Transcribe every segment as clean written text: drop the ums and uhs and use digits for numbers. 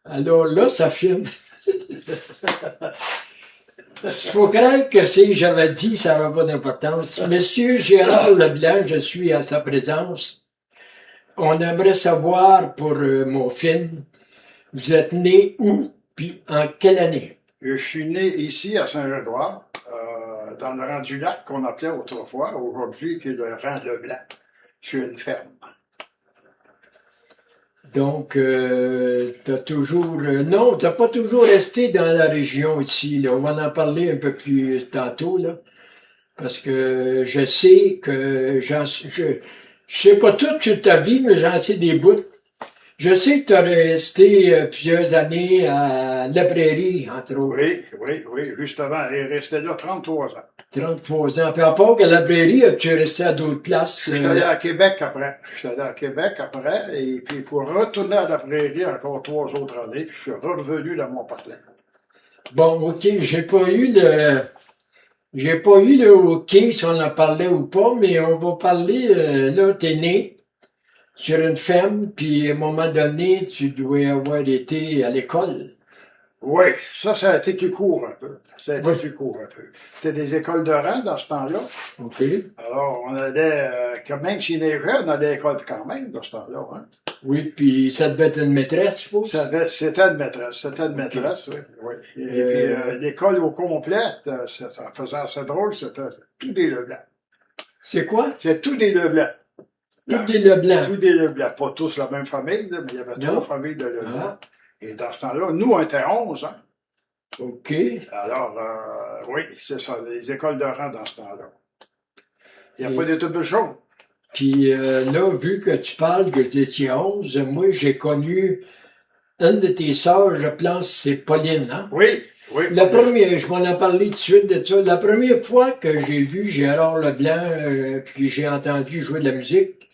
Alors là, ça filme. Il faut craindre que si j'avais dit, ça n'avait pas d'importance. Monsieur Gérard Leblanc, je suis à sa présence. On aimerait savoir pour mon film, vous êtes né où, puis en quelle année? Je suis né ici à Saint-Geoffroy, dans le rang du lac qu'on appelait autrefois, aujourd'hui qui est le rang Leblanc. Je suis une ferme. Donc, t'as toujours... non, t'as pas toujours resté dans la région ici, là. On va en parler un peu plus tantôt, là. Parce que je sais que je sais pas tout sur ta vie, mais j'en sais des bouts. Je sais que tu as resté plusieurs années à La Prairie, entre autres. Oui, justement. Il restait là 33 ans. 33 ans. Puis à part qu'à La Prairie, tu es resté à d'autres places. Je suis allé à Québec après. Et puis pour retourner à La Prairie encore 3 autres années, puis je suis revenu dans mon partenaire. Bon, ok, j'ai pas eu le hockey, si on en parlait ou pas, mais on va parler, là, t'es né sur une ferme, puis à un moment donné, tu dois avoir été à l'école. Oui, ça a été plus court un peu. C'était des écoles de rang dans ce temps-là. OK. Alors, on allait, quand même s'il neigeait, on allait à l'école quand même dans ce temps-là. Hein. Oui, puis ça devait être une maîtresse, je suppose? C'était une maîtresse, oui. Et puis, l'école au complet, ça faisait assez drôle, c'était tout des Leblanc. C'est quoi? C'est tout des Leblanc. Tout des Leblanc. Tout des Leblanc. Pas tous la même famille, là, mais il y avait 3 familles de Leblanc. Ah. Et dans ce temps-là, nous, on était 11, hein. OK. Alors, oui, c'est ça, les écoles de rang dans ce temps-là. Il n'y a pas d'autobus jaune. Puis là, vu que tu parles que tu étais 11, moi, j'ai connu une de tes sœurs, je pense, c'est Pauline, hein? Oui. La première, je m'en ai parlé tout de suite de ça. La première fois que j'ai vu Gérard Leblanc, puis j'ai entendu jouer de la musique,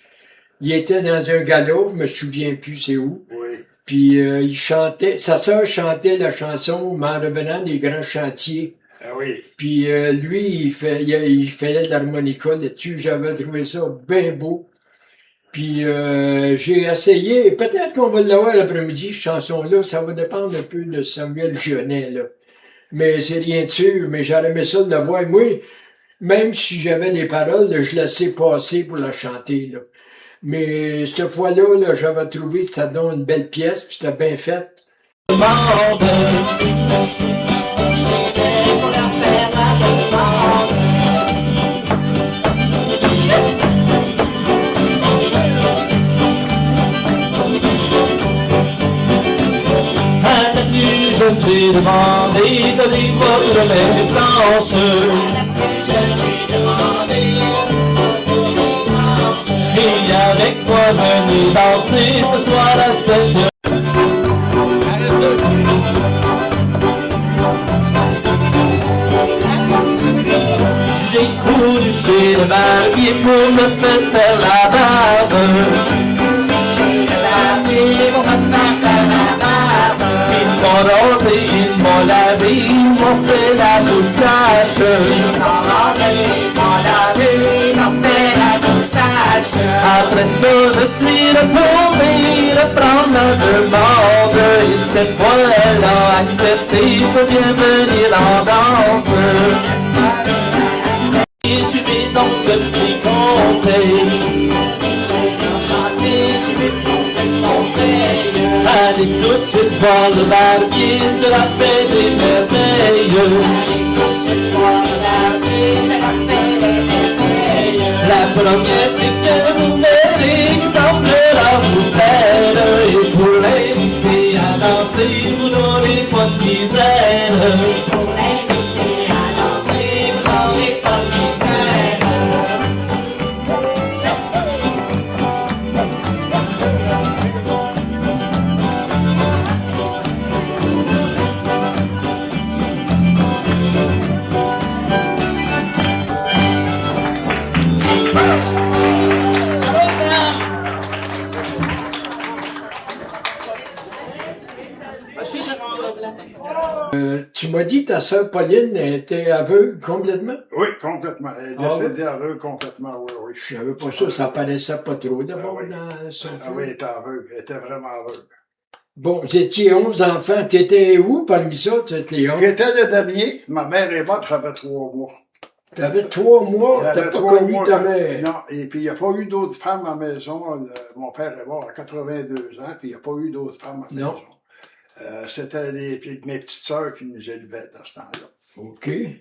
il était dans un gala, je me souviens plus c'est où. Oui. Puis il chantait, sa sœur chantait la chanson « En revenant des grands chantiers ». Ah oui. Puis lui, il faisait de l'harmonica là-dessus. J'avais trouvé ça bien beau. Puis j'ai essayé, peut-être qu'on va l'avoir l'après-midi, cette chanson-là, ça va dépendre un peu de Samuel Gionet, là. Mais c'est rien de sûr, mais j'aurais aimé ça de la voir. Moi, même si j'avais les paroles, je laissais passer pour la chanter, là. Mais cette fois-là, là, j'avais trouvé que ça donne une belle pièce, puis c'était bien fait. J'ai demandé de livre de mes planches. Et avec moi venez danser ce soir à 7h. J'ai couru chez le barbier pour me faire la barbe. Chez le barbier pour me faire la barbe. Ils m'ont rasé, ils m'ont lavé, ils m'ont fait la moustache. Ils m'ont rasé, ils m'ont lavé, ils m'ont fait la moustache. Après ça, je suis retourné reprendre la demande. Et cette fois, elle a accepté pour bien venir en danse. Et suivez donc ce petit conseil. Allez tout de suite voir le barbier, cela fait des merveilles. Allez tout de suite voir le barbier, cela fait des merveilles. La première fille que vous verrez qui semblera vous plaire. Et pour l'inviter à danser, vous n'aurez pas de misère. Pour l'inviter à danser, vous n'aurez pas de misère. Tu m'as dit que ta sœur Pauline était aveugle complètement? Oui, complètement. Elle est décédée aveugle complètement, oui. Je savais pas ça, ça paraissait pas trop d'abord dans son film. Oui, elle était aveugle. Elle était vraiment aveugle. Bon, vous étiez 11 enfants. T'étais où parmi ça, toutes les 11? J'étais le dernier. Ma mère est morte, j'avais 3 mois. T'avais 3 mois, t'as J'avais pas 3 connu mois. ta mère. Non, et puis il n'y a pas eu d'autres femmes à la maison. Mon père est mort à 82 ans, puis il n'y a pas eu d'autres femmes à la Non. maison. C'était mes petites sœurs qui nous élevaient dans ce temps-là. OK. Ouais.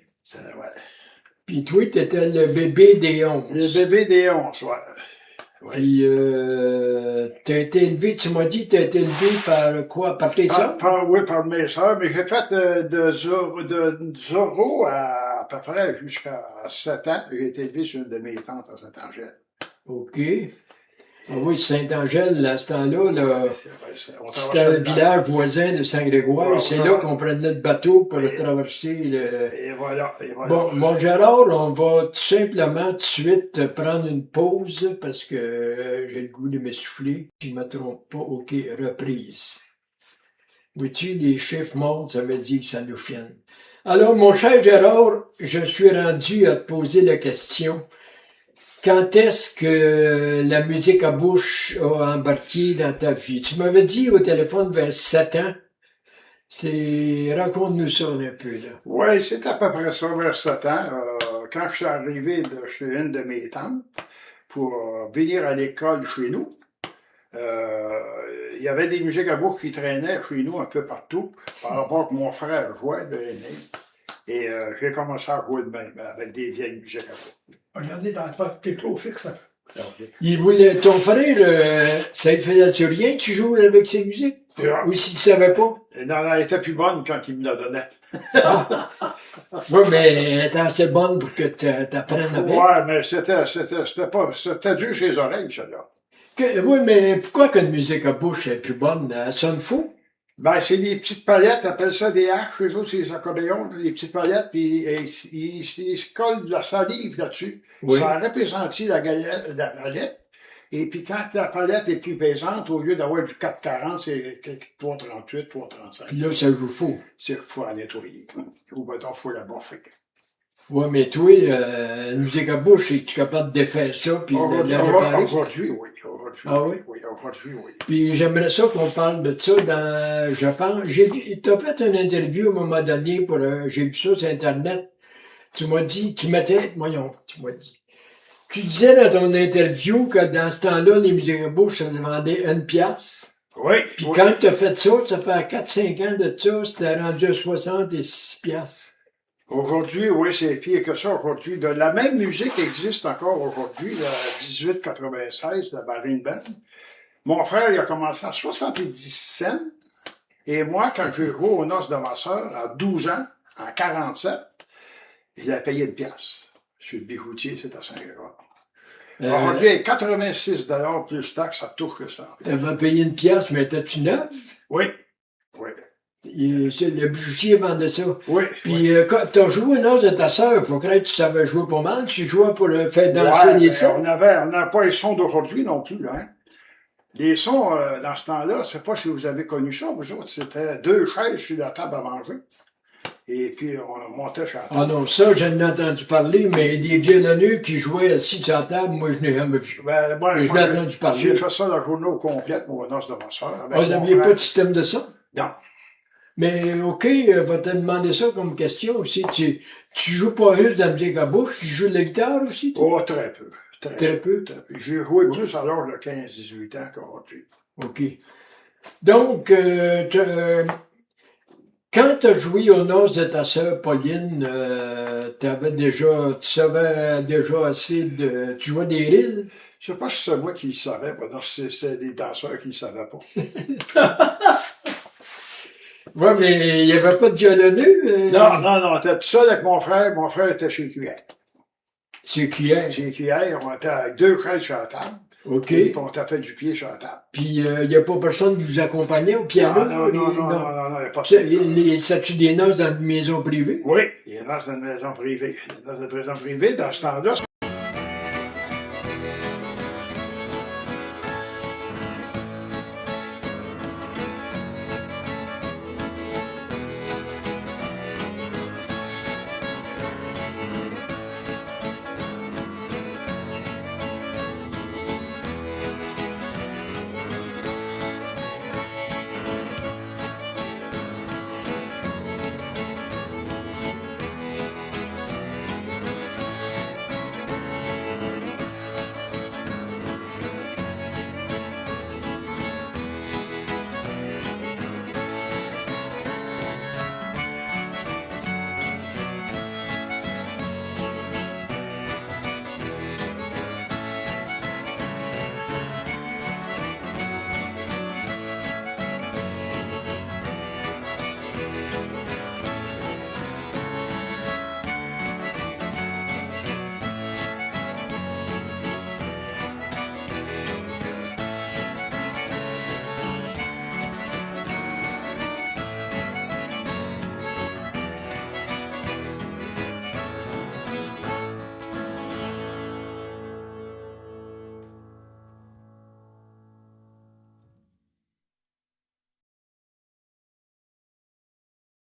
Puis toi, t'étais le bébé des 11. Le bébé des 11, ouais. Ouais. Puis, t'as été élevé, tu m'as dit, t'as été élevé par quoi? Par tes sœurs? Oui, par mes sœurs, mais j'ai fait de 0 à peu près jusqu'à 7 ans. J'ai été élevé sur une de mes tantes à Saint-Angèle. OK. Ah oui, Saint-Angèle, à ce temps-là, là, On c'était traversait le le lac. village voisin de Saint-Grégoire. Ouais, C'est on là traverse- qu'on prenait le bateau pour le traverser. Et voilà, et voilà. Bon, mon Gérard, on va tout simplement tout de suite prendre une pause parce que j'ai le goût de m'essouffler. Si je ne me trompe pas, OK, reprise. Vois-tu, les chiffres montent, ça veut dire que ça nous filme. Alors, mon cher Gérard, je suis rendu à te poser la question. Quand est-ce que la musique à bouche a embarqué dans ta vie? Tu m'avais dit au téléphone vers 7 ans. Raconte-nous ça un peu, là. Oui, c'est à peu près ça, vers 7 ans. Quand je suis arrivé chez une de mes tantes pour venir à l'école chez nous, il y avait des musiques à bouche qui traînaient chez nous un peu partout, par rapport que mon frère jouait de l'aîné. Et j'ai commencé à jouer de même, avec des vieilles musiques à bouche. Regardez dans le poste, t'es trop fixe. Il voulait, ton frère, ça lui faisait-tu rien que tu joues avec ses musiques? Ou si tu savais pas? Non, elle était plus bonne quand il me la donnait. Oui, mais elle était assez bonne pour que t'apprennes avec. Ouais, mais c'était dur chez les oreilles, ça, là. Oui, mais pourquoi qu'une musique à bouche est plus bonne? Elle sonne fou? Ben, c'est des petites paillettes, appellent ça des haches, chez eux, c'est des accordéons, des petites paillettes, puis ils se collent de la salive là-dessus. Oui. Ça rapesantit la galette. Et puis quand la palette est plus pesante, au lieu d'avoir du 4,40, c'est 3,38, 3,35. Puis là, ça joue fou. C'est faut la nettoyer. Ou ben donc, faut la boffer. Oui, mais toi, musique à bouche, es-tu capable de défaire ça puis de la réparer? Aujourd'hui, oui. Aujourd'hui, Ah oui? Oui, aujourd'hui, oui. Puis j'aimerais ça qu'on parle de ça dans, je pense, t'as fait une interview à un moment donné pour, j'ai vu ça sur Internet. Tu m'as dit, tu m'as dit. Tu disais dans ton interview que dans ce temps-là, les musiques à bouche, ça se vendait 1 piastre. Oui. Puis oui. quand tu as fait ça fait 4-5 ans de ça, c'était rendu à 66 piastres. Aujourd'hui, oui, c'est pire que ça aujourd'hui. De la même musique existe encore aujourd'hui, la 1896, la Marine Band. Mon frère, il a commencé à 70 cents. Et moi, quand j'ai joué aux noces de ma sœur, à 12 ans, en 47, il a payé 1 piastre. Sur le bijoutier, c'est à Saint-Grégoire. Aujourd'hui, avec 86 $ plus taxes, ça touche que ça. T'avais payé 1 piastre, mais t'as-tu neuf? Oui. Oui. Le bijoutier vendait ça. Oui. Puis quand t'as joué au noces de ta sœur, il faut croire que tu savais jouer pas mal. Tu jouais pour le faire danser les sons. On n'a pas les sons d'aujourd'hui non plus, hein. Les sons, dans ce temps-là, je ne sais pas si vous avez connu ça, vous autres, c'était 2 chaises sur la table à manger. Et puis, on montait sur la table. Ah non, ça, j'en ai entendu parler, mais des violonneux qui jouaient assis sur la table, moi, je n'ai jamais vu. Ben, moi, Je l'ai entendu parler. J'ai fait ça la journée au complète, moi, aux noces de ma soeur. Ah, vous n'aviez pas de système de ça? Non. Mais, OK, va te demander ça comme question aussi. Tu joues pas juste de la musique à bouche, tu joues de la guitare aussi? Toi? Oh, très peu. Très peu? J'ai joué plus à l'âge de 15-18 ans qu'aujourd'hui. OK. Donc, quand tu as joué aux noces de ta sœur Pauline, tu savais déjà assez de... Tu jouais des rilles? Je sais pas si c'est moi qui le savais, mais non, c'est des danseurs qui le savaient pas. Ouais, mais il n'y avait pas de violonneux? Non, on était tout seul avec mon frère. Mon frère était chez Cuillère. C'est cuillère. Chez Cuillère, on était avec 2 chaises sur la table. OK. Et puis on tapait du pied sur la table. Puis il n'y a pas personne qui vous accompagnait au piano? Non, il n'y a pas ça. Ça-tu des noces dans une maison privée? Oui, il y en a dans une maison privée. Dans une maison privée, dans ce temps-là,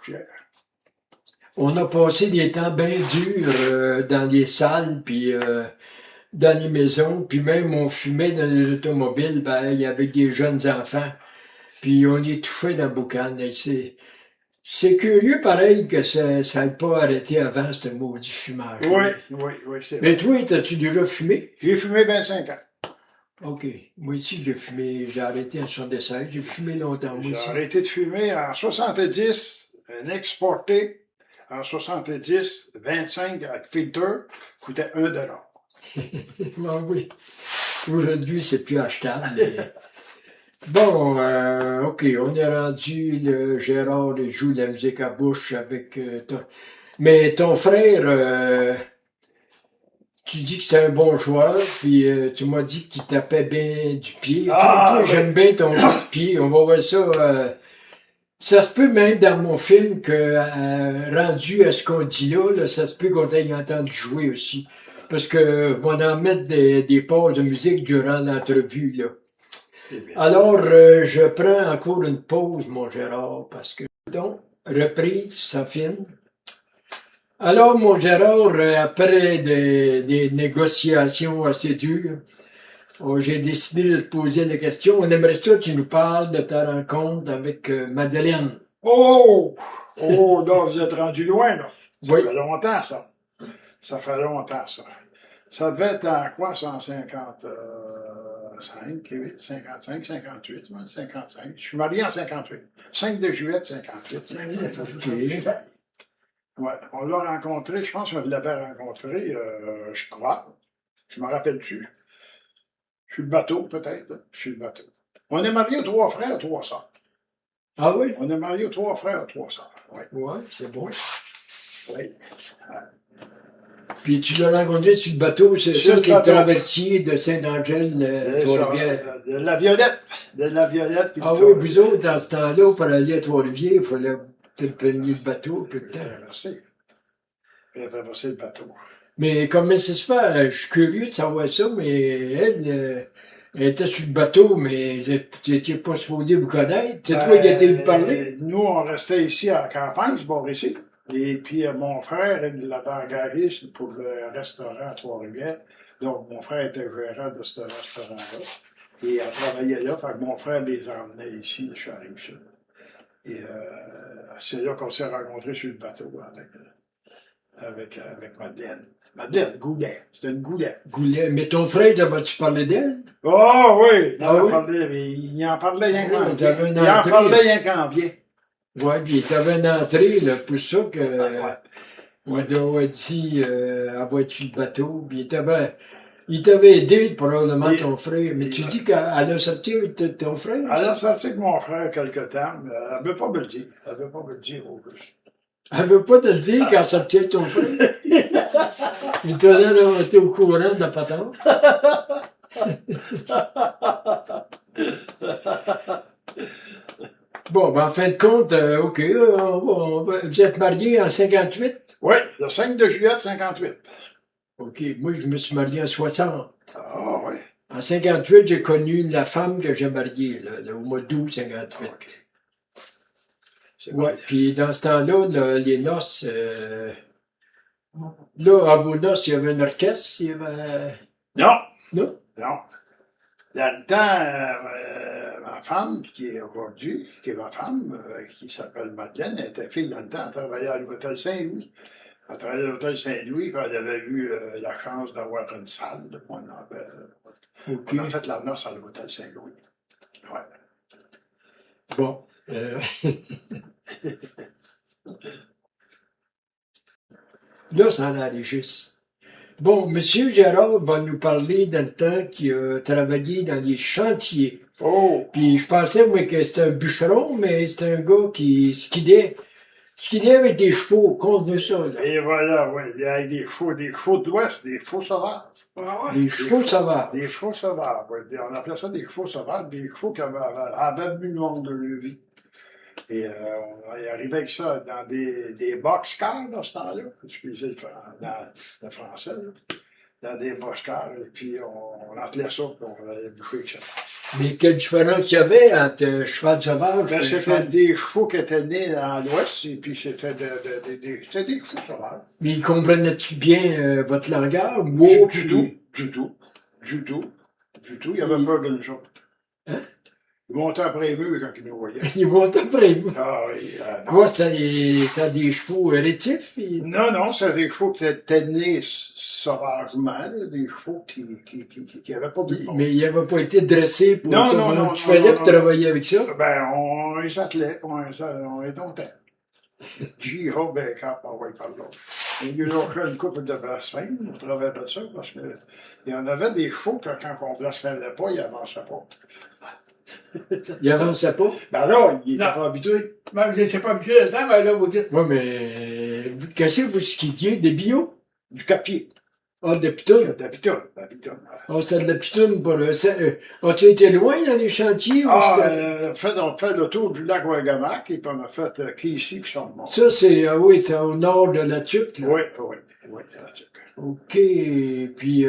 Pierre. On a passé des temps bien durs dans les salles, puis dans les maisons, puis même on fumait dans les automobiles, ben, il y avait des jeunes enfants, puis on étouffait dans le boucan. Et c'est curieux, pareil, que ça n'ait pas arrêté avant, ce maudit fumage. Oui, c'est vrai. Mais toi, t'as-tu déjà fumé? J'ai fumé 25 ans. OK. Moi aussi, j'ai arrêté en 76, j'ai fumé longtemps, moi J'ai aussi. arrêté de fumer en 70, un exporté en 70, 25 avec filter, coûtait $1. Ah oui. Aujourd'hui, c'est plus achetable. Mais... Bon, OK, on est rendu, Gérard il joue de la musique à bouche avec Mais ton frère, tu dis que c'était un bon joueur, puis tu m'as dit qu'il tapait bien du pied. Toi, Oui. j'aime bien ton jeu de pied. On va voir ça. Ça se peut même dans mon film que, rendu à ce qu'on dit là, ça se peut qu'on ait entendu jouer aussi. Parce que on en met des pauses de musique durant l'entrevue, là. Alors, je prends encore une pause, mon Gérard, parce que, donc, reprise, ça filme. Alors, mon Gérard, après des négociations assez dures, j'ai décidé de te poser la question. On aimerait ça que tu nous parles de ta rencontre avec Madeleine. Oh! Oh, là, vous êtes rendu loin, là. Ça Oui. fait longtemps, ça. Ça fait longtemps, ça. Ça devait être en quoi, ça, en 55, 55, 58, 55. Je suis marié en 58. 5 de juillet de 58. OK. Ouais, on l'a rencontré, je pense qu'on l'avait rencontré, je crois. Je me rappelle-tu. Je suis le bateau, peut-être. Je suis le bateau. On est mariés aux 3 frères, 3 sœurs. Ah oui? On est mariés aux 3 frères, 3 sœurs. Oui. Ouais, c'est bon. Oui. Puis tu l'as rencontré sur le bateau, c'est Sur ça, le c'est le bateau. traversier de Saint-Angèle, C'est ça, Trois-Rivières. de la Violette. De la Violette. Puis Ah de oui, vous autres, dans ce temps-là, pour aller à Trois-Rivières, il fallait peut-être prendre le bateau, tout le temps. Traversé. J'ai traversé le bateau. Mais comment ça se fait? Je suis curieux de savoir ça, mais elle était sur le bateau, mais tu n'étais pas supposé vous connaître. C'est toi qui étais vous parler? Nous, on restait ici à la campagne, ce bord ici. Et puis, mon frère, il l'avait engagé pour le restaurant à Trois-Rivières. Donc, mon frère était gérant de ce restaurant-là. Et il travaillait là. Fait que mon frère les emmenait ici. Je suis arrivé ici. Et c'est là qu'on s'est rencontrés sur le bateau avec Madeleine. Madeleine, Goulet. C'était une Goulet. Goulet. Mais ton frère, t'avais-tu parlé d'elle? Oh oui! Il Ah en oui? parlait, mais il en parlait rien Ah oui, qu'en t'avais bien. une Il en entrée. parlait rien qu'en bien. Ouais, puis t'avais une entrée, là, pour ça que Ouais. il doit avoir dit avoir-tu le bateau, puis il t'avait aidé, probablement, Et- ton frère. Mais et- tu dis qu'elle a sorti ton frère? Elle a sorti avec mon frère quelque temps, mais elle ne veut pas me le dire. Elle ne veut pas me le dire au plus. Elle veut pas te le dire qu'elle a sorti avec ton frère? Mais toi, là, t'es au courant de la patente? Bon, ben, en fin de compte, OK, vous êtes mariés en 58? Oui, le 5 de juillet de 58. OK, moi, je me suis marié en 60. Ah oui. En 58, j'ai connu la femme que j'ai mariée, là, au mois d'août 58. OK. C'est Ouais, bon. puis dans ce temps-là, là, les noces, là, à vos noces, il y avait un orchestre, il y avait... Non, Non? non. Dans le temps, ma femme, qui est aujourd'hui, qui est ma femme, qui s'appelle Madeleine, elle était fille dans le temps, elle travaillait à l'Hôtel Saint-Louis. Elle travaillait à l'Hôtel Saint-Louis, puis elle avait eu la chance d'avoir une salle. On OK. a fait la noce à l'Hôtel Saint-Louis. Ouais. Bon. Là, ça en enregistre. Bon, Monsieur Gérard va nous parler dans le temps qu'il a travaillé dans les chantiers. Oh! Puis je pensais, moi, que c'était un bûcheron, mais c'est un gars qui skidait avec des chevaux, contre ça, là. Et voilà, oui, il y a des chevaux de l'Ouest, des chevaux sauvages. Des chevaux sauvages. Des chevaux sauvages, oui. On appelait ça des chevaux sauvages, des chevaux qui avaient bu le monde de leur vie. Et on est arrivé avec ça dans des box-cars, dans ce temps-là. Excusez le français, là. Dans des box-cars, et puis on appelait ça, puis on allait boucher avec ça. Mais quelle différence il y avait entre cheval sauvage Ben, et c'était cheval... des chevaux qui étaient nés dans l'Ouest, et puis c'était c'était des chevaux sauvages. Mais comprenaient-tu bien votre langage? Du, Wow, du puis- tout, du tout, du tout, du tout. Il y avait peur de nous autres. Hein? Ils montaient après les murs quand ils nous voyaient. Ils vont après vous. Ah oui, non. Quoi, ça a des chevaux rétifs? Non, non, c'est des chevaux qui étaient nés sauvagement, là, des chevaux qui avaient pas vu de monde. Mais ils n'avaient pas été dressés pour Non, ça. non, non, Tu non, fallait non, pour non. travailler avec ça. Ben, on les attelait, on les domptait. J.H. Backup, on va y parler. Il y a eu une couple de blasphèmes au travers de ça, parce que il y en avait des chevaux que quand on blasphémait pas, ils avançaient pas. Ils n'avançaient pas. Ben là, ils étaient Non. pas habitués. Même je ne sais pas habitué là-dedans, mais là, vous dites. Oui, mais qu'est-ce que vous skidiez? Des bio? Du capier. Ah, des pitounes. D'habitude. Ah, c'est de la pitoune pour le... As-tu été loin dans les chantiers? Ou On fait le tour du lac Ouagamac, et puis on a fait qui ici, puis on monte. ça, c'est... Ah oui, c'est au nord de la Tuque, là. Oui, là-dessus. OK. Puis,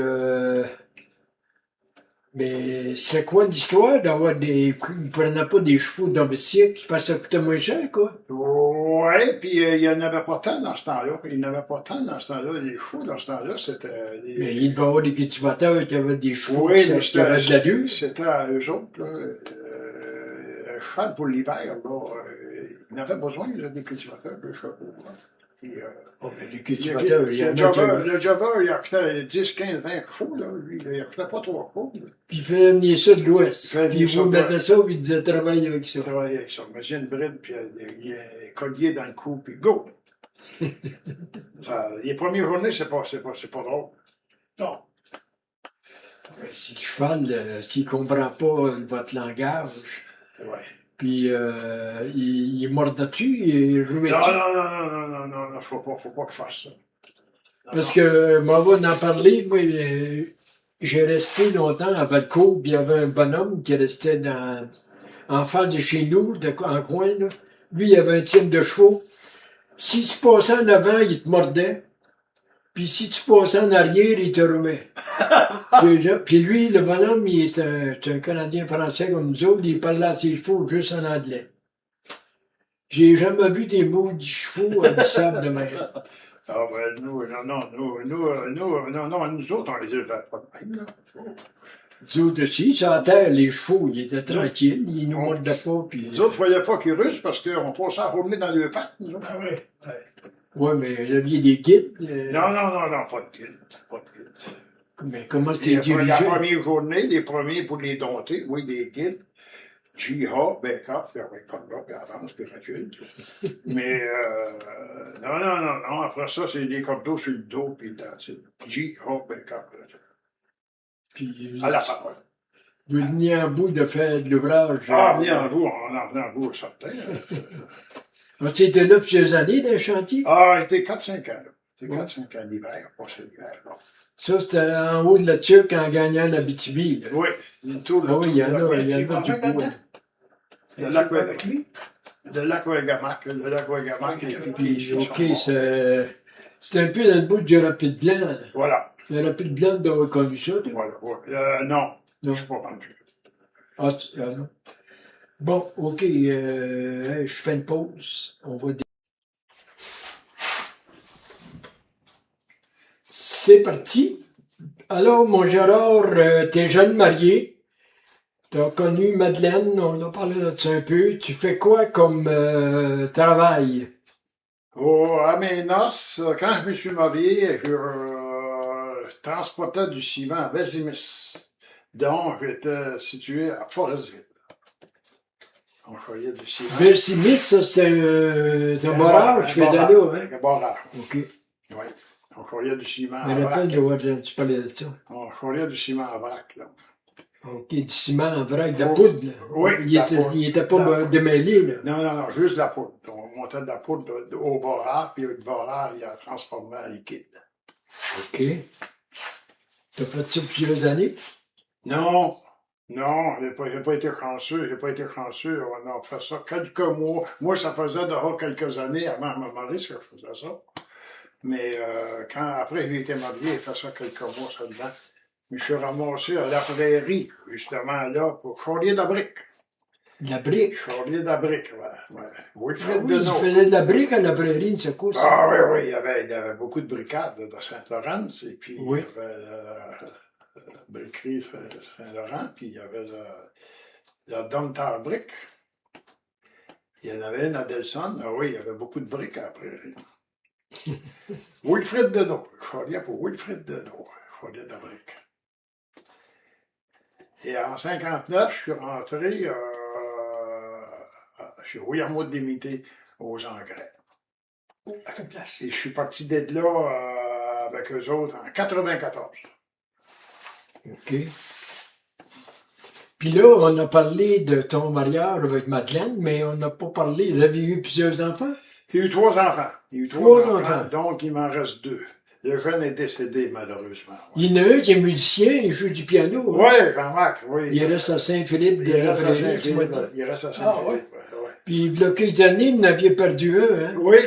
mais c'est quoi l'histoire d'avoir des... Ils ne prenaient pas des chevaux domestiques parce que ça coûtait moins cher, quoi? Oui, puis il n'y en avait pas tant dans ce temps-là. Il n'y en avait pas tant dans ce temps-là. Les chevaux, dans ce temps-là, c'était des... Mais il devait y avoir des cultivateurs qui avaient des chevaux Oui, qui mais qui avaient de l'allure. c'était à eux autres, là. Un cheval pour l'hiver, là, il en avait besoin, là, des cultivateurs, de chevaux. Là. Et, Oh, mais les cultivateurs, il y en a qui... le jobber, il coûtait 10, 15, 20 chevaux, là. Lui, il coûtait pas 3 chevaux. Là. Puis il fallait venir ça de l'Ouest. Il fallait Puis venir il ça vous de mettait ça, puis il disait travaille avec ça. Il travaillait avec ça. Imagine une bride, puis il y a un collier dans le cou, puis go! Les premières journées, c'est pas drôle. Non. Si le cheval, s'il comprend pas votre langage, C'est vrai. puis il mordait-tu, il jouait-tu? Non, faut pas qu'il fasse ça. Non, Parce non. que, moi, on va en parler, moi, j'ai resté longtemps à Valcourt, puis il y avait un bonhomme qui restait en face de chez nous, en coin, là. Lui, il avait un type de chevaux. Si tu passais en avant, il te mordait. Puis si tu passais en arrière, il te remet. Puis lui, le bonhomme, c'est un Canadien français comme nous autres, il parlait à ses chevaux juste en anglais. J'ai jamais vu des mots de chevaux habissables de même. Ah, ben, nous autres, on les élevait pas de même, là. Nous autres aussi, sur la terre, les chevaux, ils étaient tranquilles, ils nous mordaient pas, puis... Les autres, il ne fallait pas qu'ils rusent parce qu'on passait à rouler dans le pattes, nous autres. Ah oui. Ouais. Ouais, mais vous aviez des guides. Non, pas de guide. Pas de guide. Mais comment Et c'était après, la dirigé? première journée, les premiers pour les dompter, oui, des guides. J.H., backup, puis avec pas de là, puis avance, puis recule. Mais, non, après ça, c'est des cordeaux sur le dos, puis c'est J.H., backup. Puis, À la parole. vous veniez en bout de faire de l'ouvrage. Ah, bien en vous, on en venait en vous, certain. Tu étais là plusieurs années dans le chantier? Ah, il était 4-5 ans, là. C'était 4-5 ans l'hiver, pas l'hiver, non. Ça, c'était en haut de la Tuque en gagnant la BTB. Oui, une tour, Ah oui, il y en a le du bois. lac Avec lui. Ouagamac, et puis ici. OK, c'est un peu dans le bout du rapide blanc. Là. Voilà, Le rapide blanc, tu as connu ça, toi? voilà. Non, je Non. ne suis pas rendu. Ah, non. Bon, OK, je fais une pause. On va... C'est parti. Alors, mon Gérard, t'es jeune marié. T'as connu Madeleine, on a parlé de ça un peu. Tu fais quoi comme travail? Oh, à mes noces, quand je me suis marié, je transportais du ciment à Vésimis. Donc, j'étais situé à Forestville. On choyait du ciment. Versimis, ça, c'est un barrage, tu fais de là, hein? Un barrage, OK. oui. On choyait du ciment Je à me rappelle vrac. de voir, tu parlais de ça. On choyait du ciment à vrac, là. OK, du ciment en vrac, de la Oh, poudre, là. oui, Il de la était, poudre. il était pas De la- démêlé, là. Non, juste de la poudre. On montait de la poudre au barrage, puis le barrage, il a transformé en liquide. OK. T'as fait ça plusieurs années? Non, j'ai pas été chanceux. On a fait ça quelques mois. Moi, ça faisait déjà quelques années avant ma mariée que je faisais ça. Mais après j'ai été marié, j'ai fait ça quelques mois seulement. Je me suis ramassé à la prairie, justement, là, pour Chaudier de la brique. La brique. Chaudier de la brique, ouais. Ah Wilfrid oui, il Deneau. faisait de la brique à la prairie, c'est quoi ça? Ah oui, oui, il y avait beaucoup de bricades de Saint-Laurent, et puis Oui. il y avait la briquerie Saint-Laurent, puis il y avait la Domtar Brick. Il y en avait une à Delson. Ah oui, il y avait beaucoup de briques à la prairie. Wilfrid Deneau. Chaudier pour Wilfrid Deneau. Chaudier de la brique. Et en 59, je suis rentré chez Guillermo de Démité aux engrais. À quelle place? Et je suis parti d'être là avec eux autres en 94. OK. Puis là, on a parlé de ton mariage avec Madeleine, mais on n'a pas parlé. Vous avez eu plusieurs enfants? Il y a eu 3 enfants. Il y a eu Trois 3 enfants. Donc, il m'en reste 2. Le jeune est décédé, malheureusement. Il y en a un qui est musicien, il joue du piano. Oui, Hein? Jean-Marc, oui. Il reste à Saint-Philippe de Il la reste à Prairie, tu m'as dit. Saint-Philippe. Il reste à Ah, Saint-Philippe, ouais. ouais. Puis il y a quelques années, vous en aviez perdu un. Hein? Oui.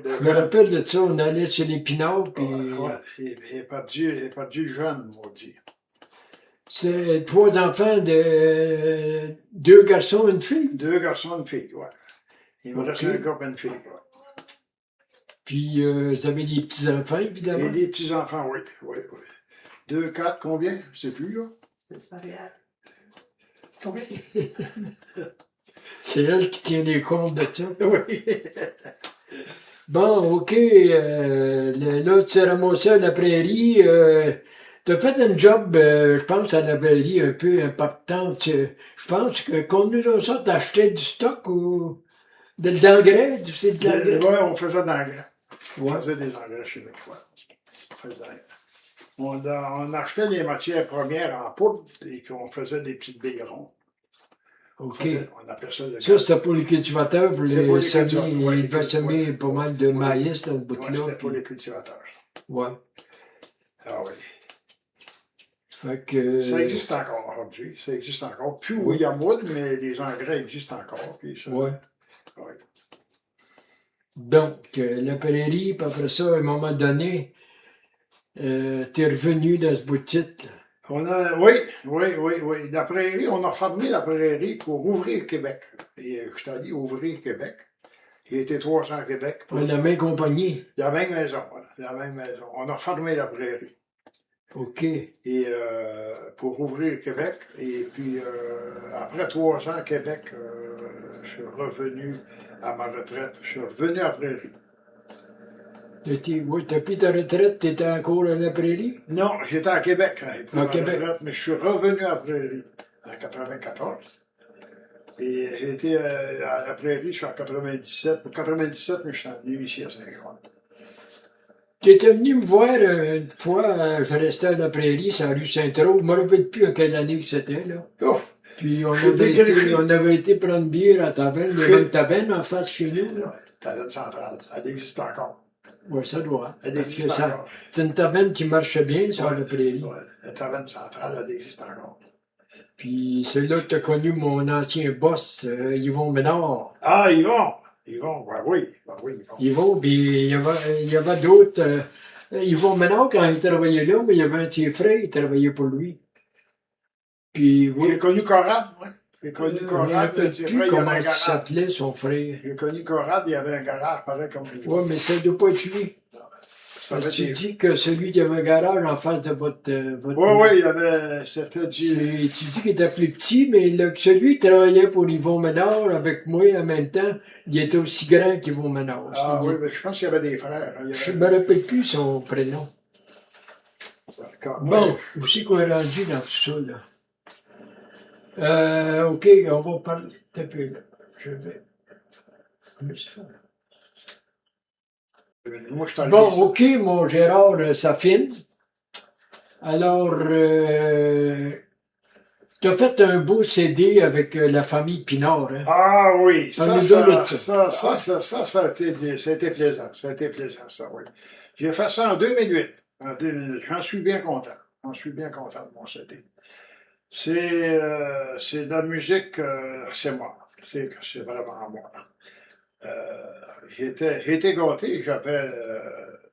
De Je me rappelle de ça, on allait chez les Pinards, puis Ouais, il est perdu le jeune, maudit. c'est 3 enfants de 2 garçons et une fille. 2 garçons, une fille, ouais. Il me reste Ok. un gars et une fille, ouais. Puis vous avez des petits-enfants, évidemment. Et des petits-enfants, oui. 2, 4, combien? Je sais plus, là. Combien? C'est elle qui tient les comptes de ça. Oui. Bon, OK. Là, tu t'es ramassé à la prairie. T'as fait un job, je pense, à la prairie un peu impactant. Je pense que qu'on nous a ça, t'achetais du stock ou de l'engrais. C'est de l'engrais. Ouais, on faisait de l'engrais. On Ouais. faisait des engrais chimiques, ouais. On achetait les matières premières en poudre et puis on faisait des petites billes rondes. OK. On appelait ça le Ça, c'était pour les cultivateurs, pour C'est pour les les semer. cultivateurs, ouais, Ils les devaient semer cultivateurs. pas mal Ouais, de ouais. maïs dans le Ouais, bout-là. c'était pour puis- les cultivateurs. Ouais. Ah oui. Fait que... Ça existe encore aujourd'hui. Ça existe encore. Plus Oui. William Wood, mais les engrais existent encore. Puis ça, Ouais. ouais. Donc, la prairie, puis après ça, à un moment donné, t'es revenu dans ce bout-de-titre. Oui. La prairie, on a fermé la prairie pour ouvrir Québec. Et je t'ai dit ouvrir Québec. Il était 300 Québec. Pour La même compagnie. la même maison, voilà, la même maison. On a fermé la prairie. OK. Et pour ouvrir Québec. Et puis, après 3 ans à Québec, je suis revenu à ma retraite. Je suis revenu à prairie. T'as pris ta retraite, t'étais encore à la prairie? Non, j'étais à Québec pour À ma Québec. retraite, mais je suis revenu à prairie en 94. Et j'ai été à la prairie, je suis en 97. Pour 97, mais je suis venu ici à Saint-Jean. T'étais venu me voir une fois, je restais à la prairie, c'est la rue Saint-Rose. Je me rappelle plus à quelle année que c'était, là. Ouf! Puis J'étais on avait été prendre bière à Taverne. Il y avait une taverne en face chez nous, là. Taverne centrale, elle existe encore. Ouais, ça doit. Elle Parce existe que ça, encore. c'est une taverne qui marchait bien sur Ouais, la prairie. ouais, la taverne centrale, elle existe encore. Puis c'est là que t'as connu mon ancien boss, Yvon Ménard. Ah, Yvon, ben oui, Yvon. Yvon, puis il y avait d'autres. Yvon Ménard, quand il travaillait là, mais il y avait un de ses frères qui travaillait pour lui. Puis, oui. J'ai connu Corrad, oui. J'ai connu Je me Corrad, rappelle c'est plus vrai, il y avait comment un il garage. s'appelait, son frère. J'ai connu Corrad, il y avait un garage pareil comme lui. Ouais, mais ça ne doit pas être lui. Ça avait Tu été- dis que celui qui avait un garage en face de votre... Oui, il y avait certains Tu dis qu'il était plus petit, mais celui qui travaillait pour Yvon Ménard avec moi en même temps, il était aussi grand qu'Yvon Ménard. Ah oui, mais je pense qu'il y avait des frères. Hein. Il y Je avait... me rappelle plus son prénom. D'accord. Bon, Ouais. où c'est qu'on est rendu dans tout ça, là? OK, on va parler. T'as peu, là. Je vais... Comment ça fait? Moi, je t'en Bon, dis. OK, mon Gérard Safine. Alors, t'as fait un beau CD avec la famille Pinard, hein? Ah oui, On nous ça donne a été, ça a été plaisant. Ça a été plaisant, ça, oui. J'ai fait ça en 2008. En 2008. J'en suis bien content. J'en suis bien content de mon CD. C'est de la musique, c'est moi. C'est vraiment moi. J'ai été gâté, j'avais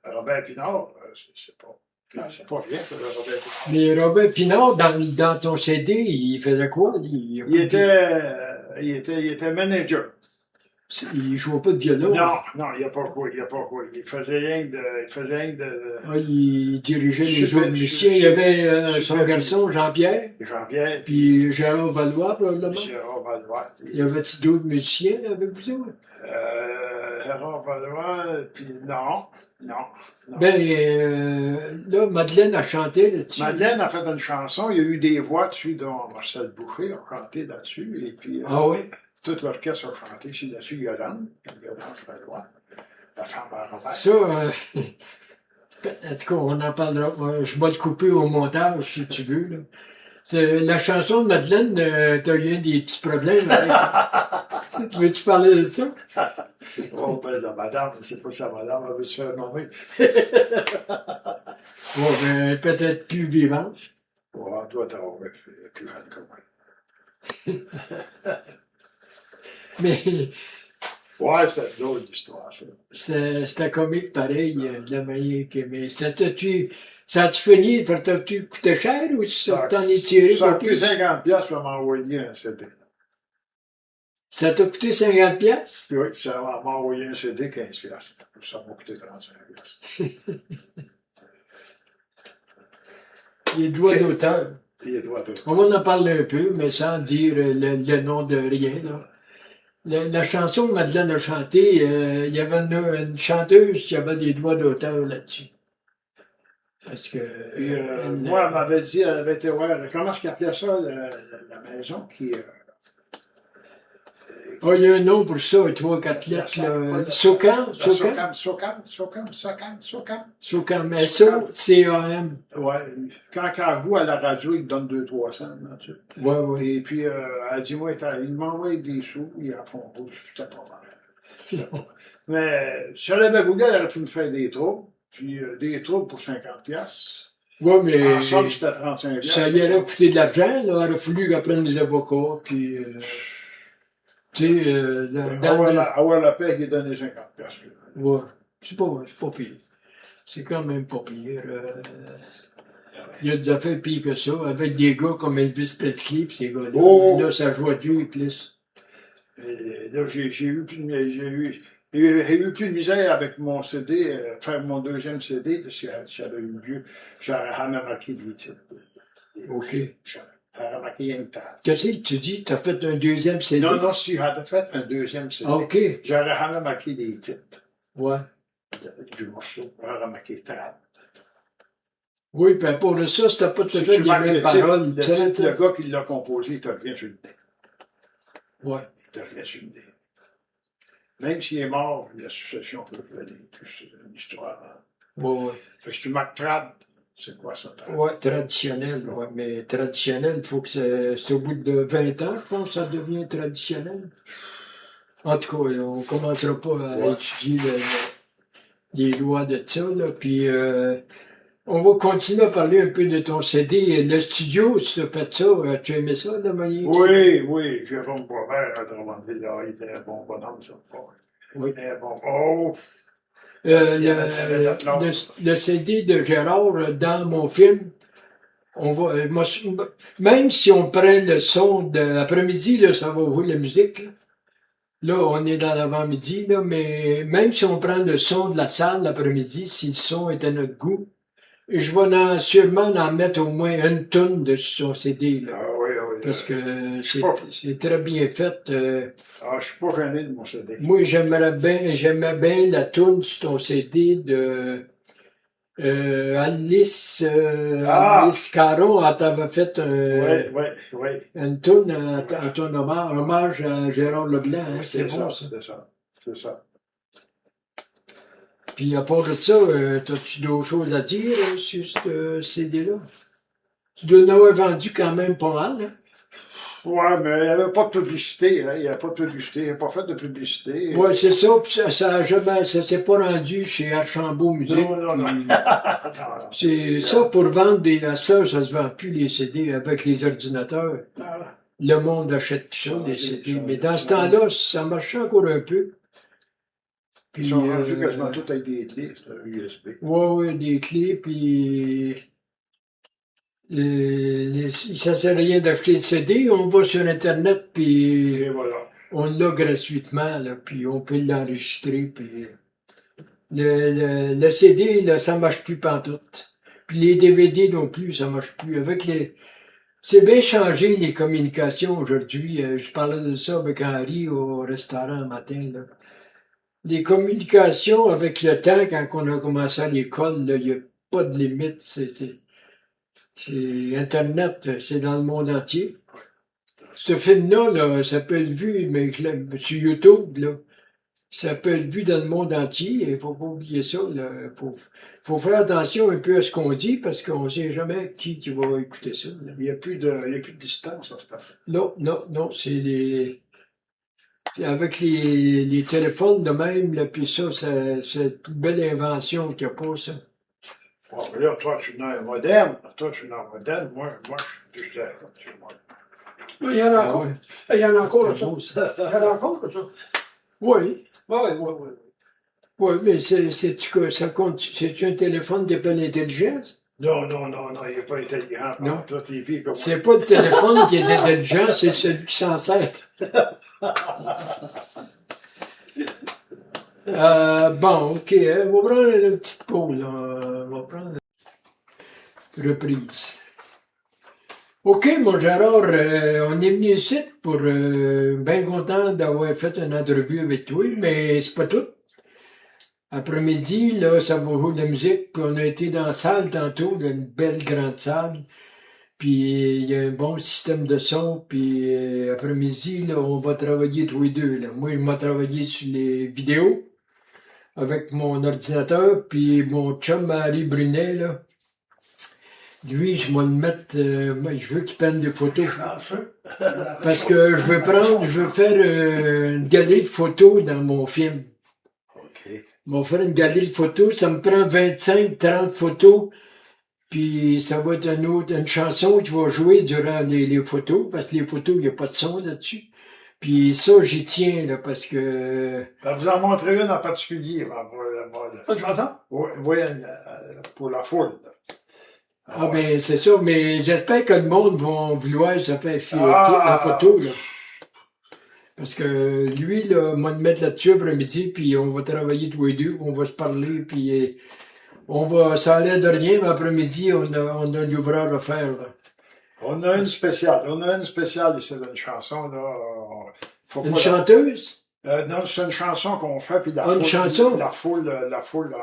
Robert Pinard, c'est pas. C'est pas rien, ça, de Robert Pinard. Mais Robert Pinard, dans ton CD, il faisait quoi? Il était manager. Il jouait pas de violon. Non, il n'a pas joué. Il faisait rien de Ah, il dirigeait les Super, autres musiciens. Il y avait son super. garçon, Jean-Pierre, Jean-Pierre, puis Gérard Valois, probablement. Gérard Valois. Il y avait-il d'autres musiciens avec vous autres? Gérard Valois, puis non. Ben, là, Madeleine a chanté là-dessus. Madeleine a fait une chanson, il y a eu des voix dessus, dont Marcel Boucher a chanté là-dessus, et puis Ah oui? tout l'orchestre a chanté là-dessus, Yolande Valois, la femme à Robert. Ça, en tout cas, on en parlera. Je vais le couper au montage, si tu veux. Là. La chanson de Madeleine, t'as eu des petits problèmes avec. Veux-tu parler de ça? Oh, ben, la madame, c'est pas sa madame, elle veut se faire nommer. Bon, ben, peut-être plus vivante. Ouais, elle doit être plus grande que moi. Mais Ouais, c'est drôle l'histoire, ça. c'était comique pareil, de la manière que. Mais ça a-tu fini? T'as-tu coûté cher ou ça t'en es tiré? Ça a pas coûté pire? 50$ pour m'envoyer un CD. Ça t'a coûté 50$? Puis oui, ça m'a envoyé un CD 15$. Ça m'a coûté 35$. Les droits Ok. d'auteur. Il est droit de. On va en parler un peu, mais sans dire le nom de rien. Là. La chanson que Madeleine a chantée, il y avait une chanteuse qui avait des droits d'auteur là-dessus. Parce que. Puis moi, elle m'avait dit, elle avait été voir, comment est-ce qu'ils appelaient ça, la maison qui. Oh, il y a un nom pour ça, 3-4 lettres. Là. Socam? Socam, S-O-C-A-M. Ouais, quand elle joue à la radio, il te donne 2-3 cents là-dessus. Ouais, ouais. Et puis, elle dit, moi, il m'envoie des sous, il en font rouge, c'était pas mal. Mais si elle avait voulu, elle aurait pu me faire des troubles, puis des troubles pour 50$. Ouais, mais. En somme, c'était 35$. Ça lui aurait coûté de l'argent, là. Il aurait fallu qu'elle prenne des avocats, puis. Tu sais, Avoir la paix, il a donné 50$. Ouais, c'est pas pire. C'est quand même pas pire. Il y a des affaires pires que ça, avec des gars comme Elvis Presley pis ces gars-là. Oh! Là, ça joue à Dieu et plus. Et là, j'ai eu plus de misère avec mon CD, faire mon deuxième CD, si ça avait eu lieu. J'aurais jamais marqué des titres. OK. J'aurais marqué une table. Qu'est-ce que tu dis? T'as fait un deuxième CD? Non, si j'avais fait un deuxième CD, OK. j'aurais jamais marqué des titres Ouais. du morceau. J'aurais marqué 30. Oui, puis pour ça, c'était pas tout à Si fait tu les marques mêmes paroles. le titre, le gars qui l'a composé, il te revient sur le nez. Ouais. Il te revient sur le nez. Même s'il est mort, la succession peut revenir. C'est une histoire. Hein. Ouais, ouais. Fait que si tu marques 30, c'est quoi ça? 30? Ouais, traditionnel. Ouais, mais traditionnel, il faut que c'est au bout de 20 ans, je pense, que ça devient traditionnel. En tout cas, on commencera pas à étudier les lois de ça, là. Puis, on va continuer à parler un peu de ton CD. Le studio, tu as fait ça, tu as aimé ça, de manière? Oui, Jérôme Boisvert à Drummondville, là, il était un bon bonhomme, ça. Oui. Un bon. Oh! Le CD de Gérard, dans mon film, on va, même si on prend le son de l'après-midi, là, ça va ouvrir la musique, là. Là, on est dans l'avant-midi, là, mais même si on prend le son de la salle l'après-midi, si le son est à notre goût, je vais sûrement en mettre au moins une tonne de son CD, là. Ah oui. Parce que c'est très bien fait. Je suis pas gêné de mon CD. Moi, j'aimais bien la toune sur ton CD de Alice Caron. Elle t'avait fait Oui. une toune à ton hommage à Gérard Leblanc. Hein, c'est bon, C'est ça. Puis à part de ça, t'as-tu d'autres choses à dire sur ce CD-là? Tu dois en avoir vendu quand même pas mal, hein? Ouais, mais il n'y avait pas de publicité, hein. Il n'y avait pas de publicité. Il n'y a pas fait de publicité. Ouais, c'est ça. Puis ça s'est pas rendu chez Archambault Musique. Non. C'est ça, pour vendre à ça se vend plus les CD avec les ordinateurs. Le monde achète plus ça, les CD. Mais dans ce temps-là, ça marchait encore un peu. Ils sont rendus quasiment tous avec des clés, c'est un USB. Ouais, des clés, puis ça sert à rien d'acheter le CD, on va sur Internet, puis Et voilà. on l'a gratuitement, là, puis on peut l'enregistrer, puis le CD, là, ça marche plus pantoute. Puis les DVD non plus, ça marche plus. C'est bien changé, les communications aujourd'hui. Je parlais de ça avec Henri au restaurant un matin, là. Les communications avec le temps, quand on a commencé à l'école, il n'y a pas de limite. C'est Internet, c'est dans le monde entier. Ce film-là, là, ça peut être vu, mais sur YouTube, là, ça peut être vu dans le monde entier. Il faut pas oublier ça. Là. Faut faire attention un peu à ce qu'on dit, parce qu'on sait jamais qui va écouter ça. Là. Il n'y a plus de distance, ça, c'est fait. Non, c'est avec les téléphones de même, là, puis ça, c'est une belle invention qu'il n'y a pas, ça. Bon, mais là, toi, tu es moderne. Moi, je suis plus moi. Il y en a Ah encore. ouais. Il y en a encore, C'est ça. beau, ça. Il y en a encore, ça. Oui. Oui. Oui, mais ça compte, c'est-tu un téléphone qui appelle intelligence? Non, il n'est pas intelligent. Non. Toi, t'es vieux comme moi. C'est pas le téléphone qui est intelligent, c'est celui qui s'en sert. Bon, OK, on va prendre une petite pause, là. On va prendre une reprise. OK, mon Gérard, on est venu ici pour bien content d'avoir fait une entrevue avec toi, mais c'est pas tout. Après-midi, là, ça va jouer de la musique, puis on a été dans la salle tantôt, là, une belle grande salle, puis il y a un bon système de son, puis après-midi, là, on va travailler tous les deux, là. Moi, je vais travailler sur les vidéos, avec mon ordinateur, puis mon chum Henri Brunet, là, lui, je vais le mettre, je veux qu'il prenne des photos. Chanceux. Parce que je veux faire une galerie de photos dans mon film. OK. On va faire une galerie de photos, ça me prend 25-30 photos, puis ça va être une chanson qui va jouer durant les photos, parce que les photos, il n'y a pas de son là-dessus. Puis ça, j'y tiens, là, parce que... Je vais vous en montrer une en particulier. Pas de chanson? Oui, pour la foule. Là. Ah ben, c'est ça, mais j'espère que le monde va vouloir se faire la photo, là. Parce que lui, là, moi, le mettre là-dessus après-midi, puis on va travailler tous les deux, on va se parler, puis ça allait de rien, mais après-midi, on a l'ouvrage à faire, là. On a une spéciale ici, une chanson, là. Une chanteuse? Non, c'est une chanson qu'on fait, puis une chanson? La foule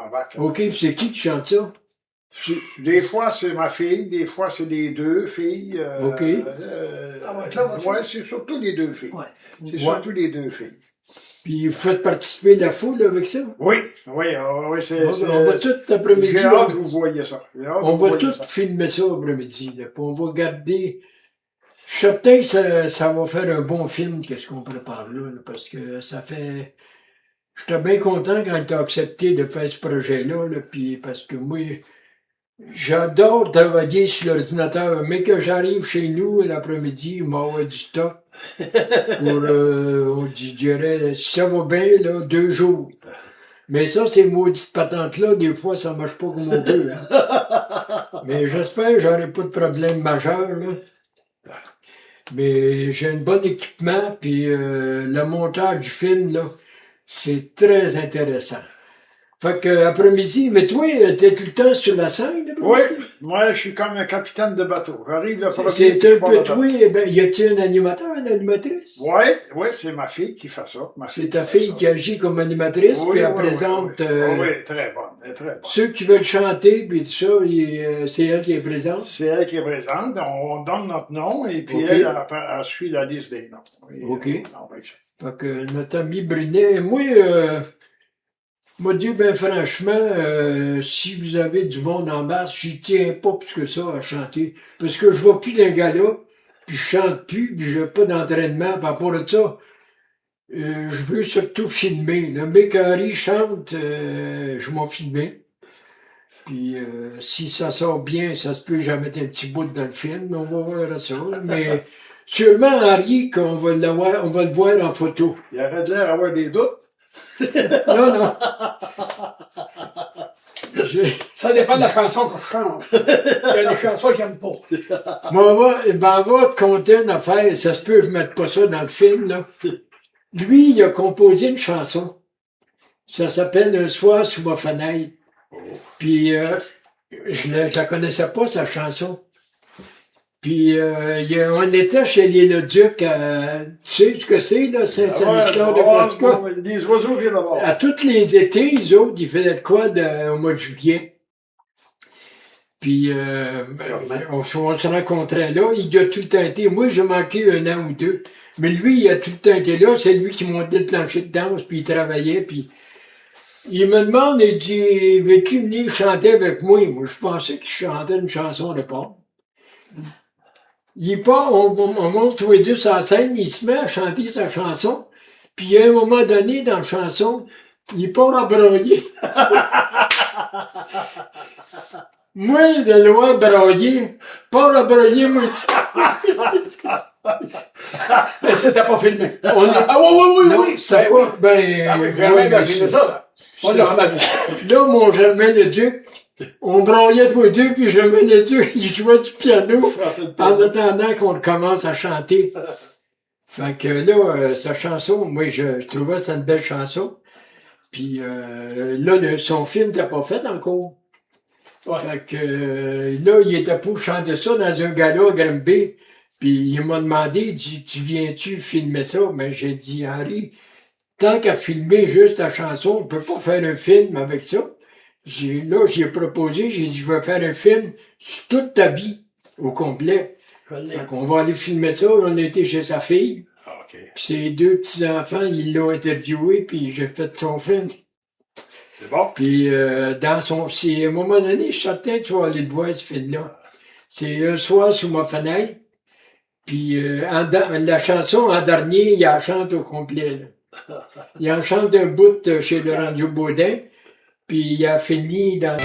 embarque. OK, puis c'est qui chante ça? Des fois, c'est ma fille, des fois, c'est les deux filles. OK. C'est surtout les deux filles. Ouais. C'est surtout les deux filles. Puis vous faites participer la foule avec ça? Oui, c'est... On va tout après-midi. J'ai hâte que vous voyez ça. On va tout filmer ça après-midi, là. Puis on va garder... Je suis certain que ça va faire un bon film, qu'est-ce qu'on prépare là, parce que ça fait... J'étais bien content quand tu as accepté de faire ce projet-là, là, puis parce que moi... J'adore travailler sur l'ordinateur, mais que j'arrive chez nous l'après-midi, il m'avoir du stock pour, on dirait, si ça va bien, là, 2 jours. Mais ça, ces maudites patentes-là, des fois, ça marche pas comme on veut. Hein. Mais j'espère que j'aurai pas de problème majeur, là. Mais j'ai un bon équipement, puis le montage du film, là, c'est très intéressant. Fait que après-midi, mais toi, t'es tout le temps sur la scène? Oui, moi, je suis comme un capitaine de bateau. J'arrive le premier. C'est un peu toi, y a-t-il un animateur, une animatrice? Oui, c'est ma fille qui fait ça. C'est ta fille qui agit comme animatrice, puis elle présente... Oui, très bonne. Ceux qui veulent chanter, puis tout ça, c'est elle qui est présente? C'est elle qui est présente. On donne notre nom, et puis Okay. elle suit la liste des noms. Et OK. Fait que notre ami Brunet, moi, Dieu, ben franchement, si vous avez du monde en masse, j'y tiens pas plus que ça à chanter. Parce que je vais plus d'un gala, puis je chante plus, puis j'ai pas d'entraînement par rapport à ça. Je veux surtout filmer. Le mec Henri chante, je m'en filmer. Puis si ça sort bien, ça se peut que j'en mette un petit bout dans le film, on va voir ça. Mais sûrement Henri, on va le voir en photo. Il aurait de l'air d'avoir des doutes. Non, non. Ça dépend de la chanson que je chante. Il y a des chansons qu'il n'aime pas. Moi, on va te conter une affaire. Ça se peut que je ne mette pas ça dans le film, là. Lui, il a composé une chanson. Ça s'appelle « Un soir sous ma fenêtre ». Puis, je la connaissais pas, sa chanson. Puis, on était chez les Leduc, tu sais ce que c'est, là, Saint-Sanistan de Costa. Des oiseaux viennent là-bas. À tous les étés, les autres, ils faisaient de quoi au mois de juillet. Puis, on se rencontrait là. Il a tout le temps été. Moi, j'ai manqué 1 an ou 2. Mais lui, il a tout le temps été là. C'est lui qui montait le plancher de danse, puis il travaillait, puis... Il me demande, il dit, veux-tu venir chanter avec moi? Moi, je pensais qu'il chantait une chanson de pop. Il est pas, on monte tous les deux sur la scène, il se met à chanter sa chanson, puis à un moment donné, dans la chanson, il part à broyer. Moi, de loin, broyer, part à broyer, moi aussi. Mais c'était pas filmé. Ah Oui. Ça pas, Germain m'a filmé ça, là. On l'a remarqué. Là, mon Germain Leduc, on broyait tous les deux, puis Germain Leduc, il jouait du piano en attendant qu'on commence à chanter. Fait que là, sa chanson, moi, je trouvais que c'était une belle chanson. Puis là, son film n'était pas fait encore. Ouais. Fait que là, il était pour chanter ça dans un gala à Granby. Puis il m'a demandé, il dit, tu viens-tu filmer ça? Mais j'ai dit, Henri, tant qu'à filmer juste la chanson, on peut pas faire un film avec ça. Là, j'ai proposé, j'ai dit, je vais faire un film sur toute ta vie, au complet. On va aller filmer ça. On a été chez sa fille. OK. Puis ses 2 petits-enfants, ils l'ont interviewé, puis j'ai fait son film. C'est bon? Puis dans son... À un moment donné, je suis certain que tu vas aller le voir, ce film-là. C'est Un soir sous ma fenêtre. Puis la chanson, en dernier, il la chante au complet, là. Il en chante un bout chez Laurent Baudin, puis il a fini dans...